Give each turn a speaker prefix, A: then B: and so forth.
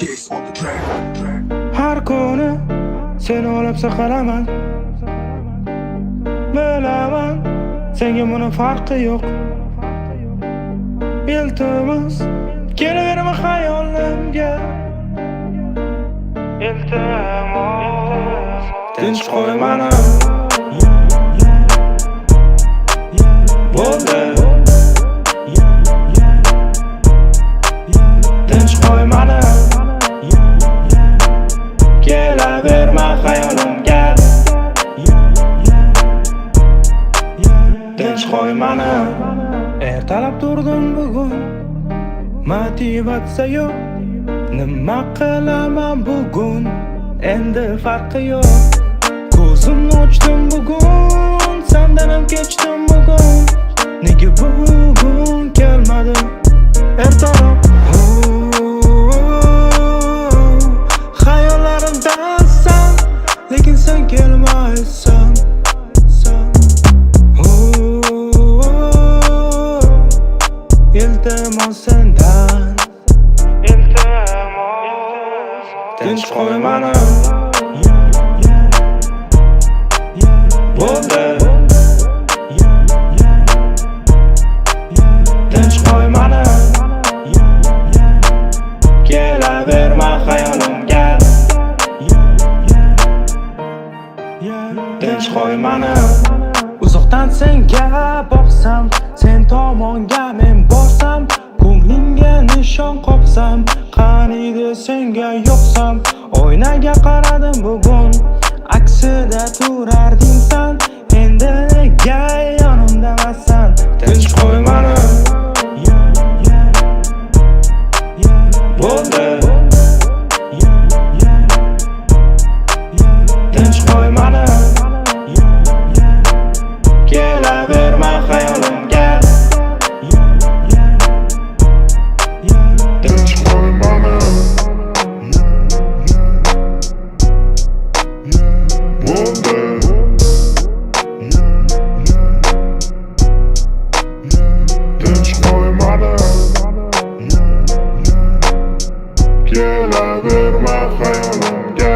A: Har kuni seni olib saqalaman. Bilaman, senga buni farqi yo'q. Iltimos, kelaverma xayolimga. Iltimos, tinch qo'y meni. Bo'ldi. Tinch qo'y meni. Kelaverma xayolimga. Tinch qo'y meni. Ertalab turdim bugun, motivatsiya yo'q. Nima qilaman bugun? Endi farqi yo'q. Ko'zimni ochdim bugun, sendan ham kechdim bugun. Nega bugun kelmading? Ertalab xayollarimdasan, lekin sen kelmaysan. Iltimos sendan, iltimos, tinch qo'y meni. Bo'ldi. Tinch qo'y meni. Kelaverma xayolimga. Tinch qo'y meni. Uzoqdan senga boqsam, sen tomonga men borsam, ko'nglingga nishon qoqsam, qaniydi senga yo'qsam. Oynaga qaradim bugun, aksida turarding sen. Endi nega yonimdasan? Tinch qo'y meni. Bo'ldi. Tinch qo'y meni. Kelaverma xayolimga. Tinch qo'y meni. Bo'ldi. Tinch qo'y meni. Kelaverma xayolimga.